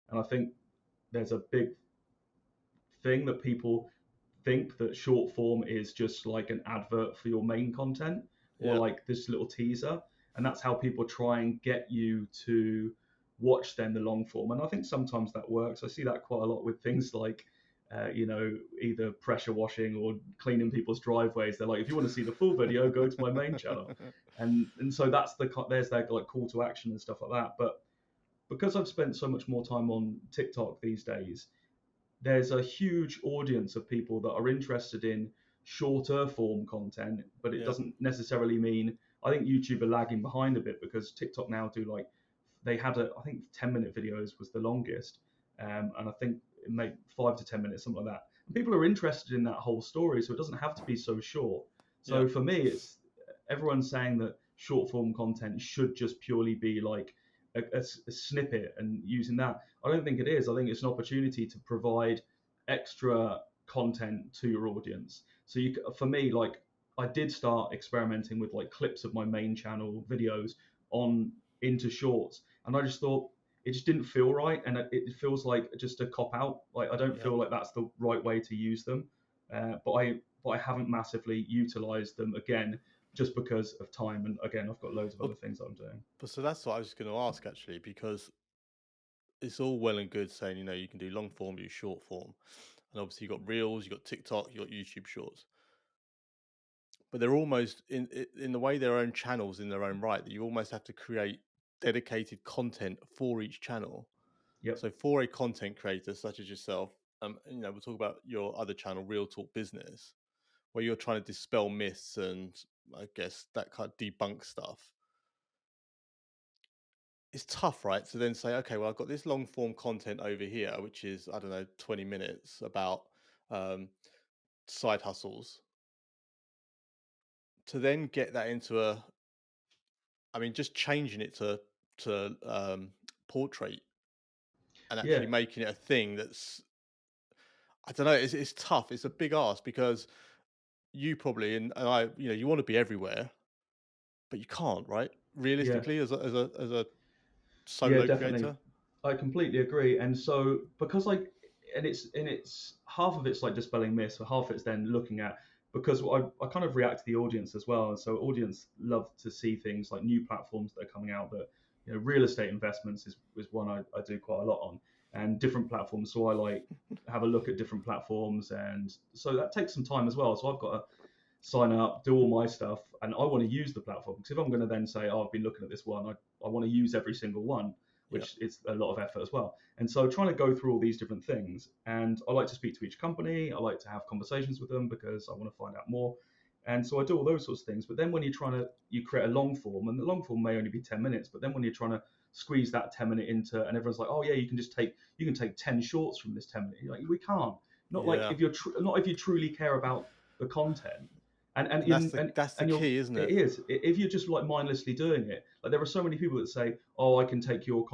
And I think there's a big thing that people think that short form is just like an advert for your main content or Yeah. like this little teaser. And that's how people try and get you to watch then the long form. And I think sometimes that works. I see that quite a lot with things like, either pressure washing or cleaning people's driveways. They're like, if you want to see the full video, go to my main channel. And so there's their like call to action and stuff like that. But because I've spent so much more time on TikTok these days, there's a huge audience of people that are interested in shorter form content, but it Yeah. doesn't necessarily mean. I think YouTube are lagging behind a bit because TikTok now do like they had I think 10-minute videos was the longest, and I think it made 5 to 10 minutes, something like that. And people are interested in that whole story, so it doesn't have to be so short. Yeah. So for me, it's everyone's saying that short form content should just purely be like a snippet and using that. I don't think it is. I think it's an opportunity to provide extra content to your audience. So for me, like I did start experimenting with like clips of my main channel videos on into shorts, and I just thought it just didn't feel right, and it feels like just a cop out. Like I don't Yeah. feel like that's the right way to use them, but I haven't massively utilized them again just because of time. And again, I've got loads of But, other things that I'm doing. but so that's what I was going to ask actually, because it's all well and good saying, you can do long form, do short form. And obviously you've got Reels, you've got TikTok, you've got YouTube Shorts. But they're almost in the way their own channels in their own right, that you almost have to create dedicated content for each channel. Yep. So for a content creator such as yourself, we'll talk about your other channel, Real Talk Business, where you're trying to dispel myths and I guess that kind of debunk stuff. It's tough, right? To then say, okay, well, I've got this long form content over here, which is, I don't know, 20 minutes about um, side hustles. To then get that into just changing it to portrait and Yeah. actually making it a thing that's, I don't know, it's tough. It's a big ask because you probably and I, you want to be everywhere, but you can't, right? Yeah. Realistically, as a Yeah, solo definitely. creator. I completely agree. And so because like and it's half of it's like dispelling myths, but half it's then looking at because I kind of react to the audience as well. And so audience love to see things like new platforms that are coming out that real estate investments is one I do quite a lot on and different platforms. So I like have a look at different platforms and so that takes some time as well. So I've got to sign up, do all my stuff, and I want to use the platform because if I'm going to then say, oh, I've been looking at this one, I want to use every single one, Yeah. which is a lot of effort as well. And so trying to go through all these different things, and I like to speak to each company, I like to have conversations with them because I want to find out more. And so I do all those sorts of things. But then when you create a long form, and the long form may only be 10 minutes, but then when you're trying to squeeze that 10-minute into, and everyone's like, oh yeah, you can take 10 shorts from this 10 minute. You're like, we can't. Not like Yeah. not if you truly care about the content and and And that's in the that's the and you're key, isn't it it? is if you're just like mindlessly doing it. Like there are so many people that say, oh, I can take your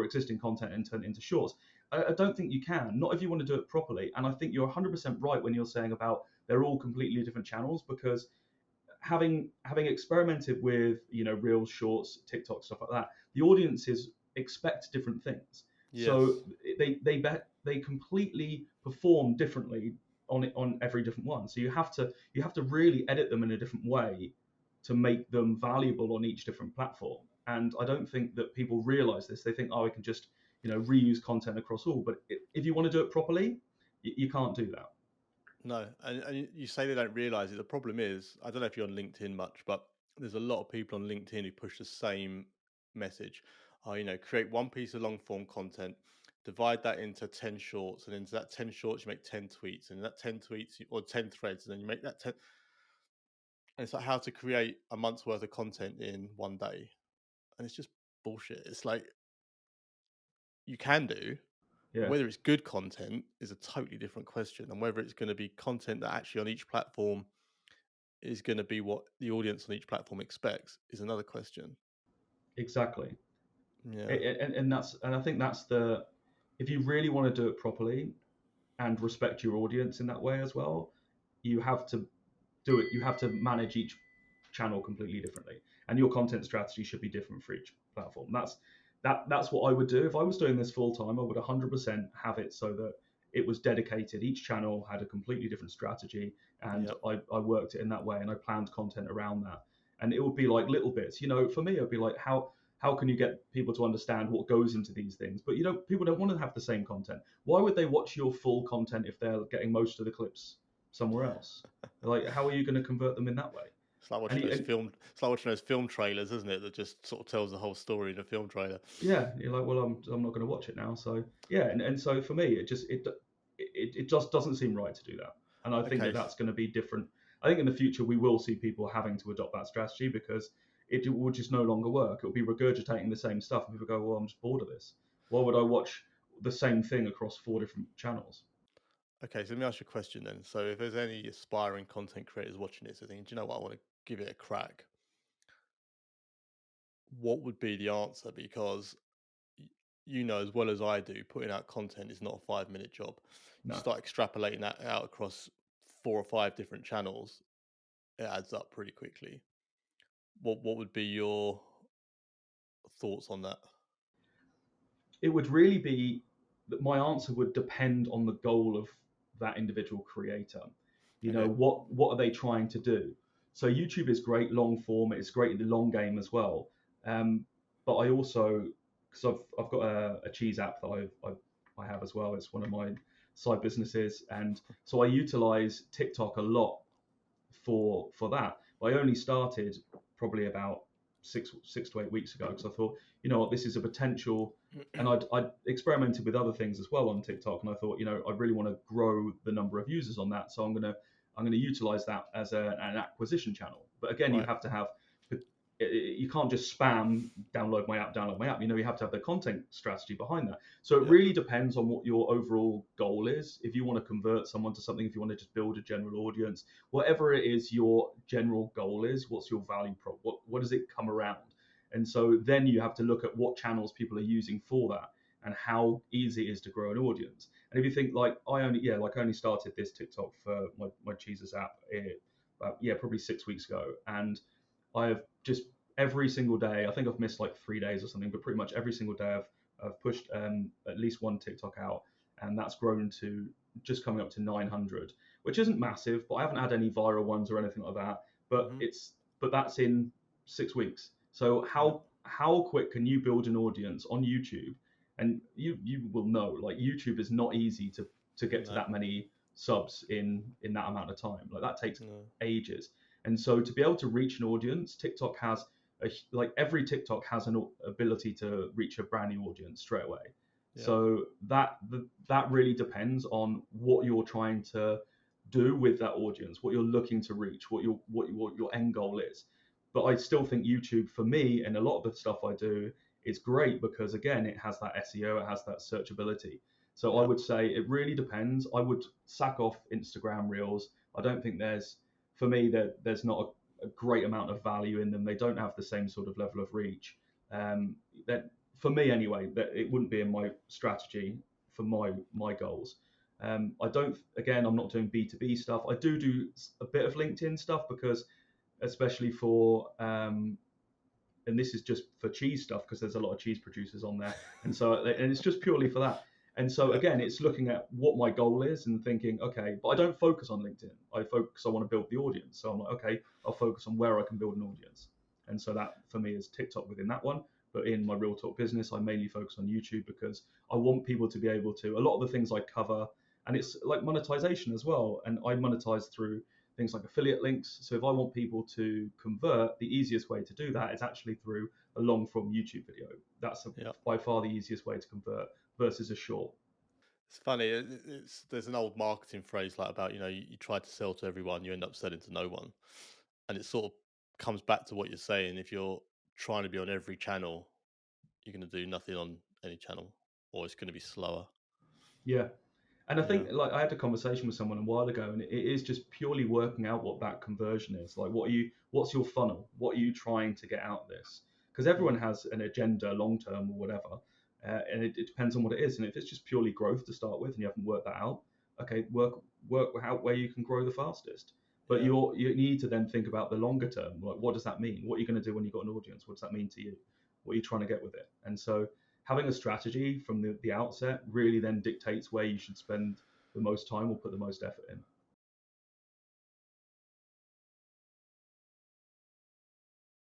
existing content and turn it into shorts. I don't think you can, not if you want to do it properly. And I think you're 100% right when you're saying about they're all completely different channels because having experimented with reels, shorts, TikTok, stuff like that, the audiences expect different things. So Yes. they completely perform differently on every different one. So you have to really edit them in a different way to make them valuable on each different platform. And I don't think that people realize this. They think, oh, I can just reuse content across all. But if you want to do it properly, you can't do that. No, and you say they don't realize it. The problem is, I don't know if you're on LinkedIn much, but there's a lot of people on LinkedIn who push the same message. Create one piece of long form content, divide that into 10 shorts, and into that 10 shorts, you make 10 tweets, and that 10 tweets or 10 threads, and then you make that 10. And it's like how to create a month's worth of content in one day. And it's just bullshit. It's like you can do, but Yeah. whether it's good content is a totally different question. And whether it's going to be content that actually on each platform is going to be what the audience on each platform expects is another question. Exactly. Yeah. And I think that's the if you really want to do it properly and respect your audience in that way as well, you have to do it. You have to manage each channel completely differently, and your content strategy should be different for each platform. that's what I would do if I was doing this full time. I would 100% have it so that it was dedicated. Each channel had a completely different strategy, and Yeah. I worked it in that way, and I planned content around that. And it would be like little bits, For me, it would be like how can you get people to understand what goes into these things? But people don't want to have the same content. Why would they watch your full content if they're getting most of the clips somewhere else? Like, how are you going to convert them in that way? It's like And, watching those film. It's like watching those film trailers, isn't it? That just sort of tells the whole story in a film trailer. yeah, you're like, well, I'm not going to watch it now. So yeah, and so for me, it just doesn't seem right to do that. And I think Okay. that's going to be different. I think in the future we will see people having to adopt that strategy because it will just no longer work. It'll be regurgitating the same stuff, and people go, well, I'm just bored of this. Why would I watch the same thing across 4 different channels? Okay. So let me ask you a question then. So if there's any aspiring content creators watching this, I think, do you know what? I want to give it a crack. What would be the answer? Because y- you know as well as I do, putting out content is not a 5 minute job. You No. start extrapolating that out across 4 or 5 different channels, it adds up pretty quickly. What would be your thoughts on that? It would really be that my answer would depend on the goal of that individual creator. Okay. What are they trying to do? So YouTube is great long form. It's great in the long game as well. But I also, because I've got a cheese app that I have as well. It's one of my side businesses, and so I utilize TikTok a lot for that. But I only started probably about 6 to 8 weeks ago because I thought, what, this is a potential. And I'd experimented with other things as well on TikTok, and I thought, I really want to grow the number of users on that, so I'm gonna utilize that as an acquisition channel. But again, you Right. have to have you can't just spam download my app, download my app. You have to have the content strategy behind that. So it Yeah. really depends on what your overall goal is. If you want to convert someone to something, if you want to just build a general audience, whatever it is your general goal is, what's your value prop? What does it come around? And so then you have to look at what channels people are using for that and how easy it is to grow an audience. And if you think like I only started this TikTok for my Cheeses app, probably 6 weeks ago, and I have just every single day. I think I've missed like 3 days or something, but pretty much every single day I've pushed at least one TikTok out, and that's grown to just coming up to 900, which isn't massive, but I haven't had any viral ones or anything like that. But Hmm. that's in 6 weeks. So Yeah. how quick can you build an audience on YouTube? And you will know, like, YouTube is not easy to get to No. that many subs in that amount of time. Like, that takes No. ages. And so to be able to reach an audience, TikTok has like every TikTok has an ability to reach a brand new audience straight away. Yeah. So that really depends on what you're trying to do with that audience, what you're looking to reach, what your end goal is. But I still think YouTube, for me, and a lot of the stuff I do, is great because again, it has that SEO, it has that searchability. So I Yeah. would say it really depends. I would sack off Instagram Reels. I don't think for me, there's not a great amount of value in them. They don't have the same sort of level of reach. That for me anyway, that it wouldn't be in my strategy for my goals. I don't. Again, I'm not doing B2B stuff. I do a bit of LinkedIn stuff because, especially for and this is just for cheese stuff because there's a lot of cheese producers on there, and it's just purely for that. And so Yeah. again, it's looking at what my goal is and thinking, okay, but I don't focus on LinkedIn. I want to build the audience. So I'm like, okay, I'll focus on where I can build an audience. And so that for me is TikTok within that one. But in my Real Talk business, I mainly focus on YouTube because I want people to be able to, a lot of the things I cover, and it's like monetization as well. And I monetize through things like affiliate links. So if I want people to convert, the easiest way to do that is actually through a long form YouTube video. That's Yeah. by far the easiest way to convert versus a short. It's funny. There's an old marketing phrase like about you try to sell to everyone, you end up selling to no one, and it sort of comes back to what you're saying. If you're trying to be on every channel, you're going to do nothing on any channel, or it's going to be slower. Yeah. And I Yeah. think like I had a conversation with someone a while ago, and it is just purely working out what that conversion is. Like, what's your funnel? What are you trying to get out of this? Because everyone Mm. has an agenda, long term or whatever, and it depends on what it is. And if it's just purely growth to start with, and you haven't worked that out, okay, work out where you can grow the fastest. But Yeah. you need to then think about the longer term. Like, what does that mean? What are you going to do when you've got an audience? What does that mean to you? what you're trying to get with it. And so having a strategy from the outset really then dictates where you should spend the most time or put the most effort in.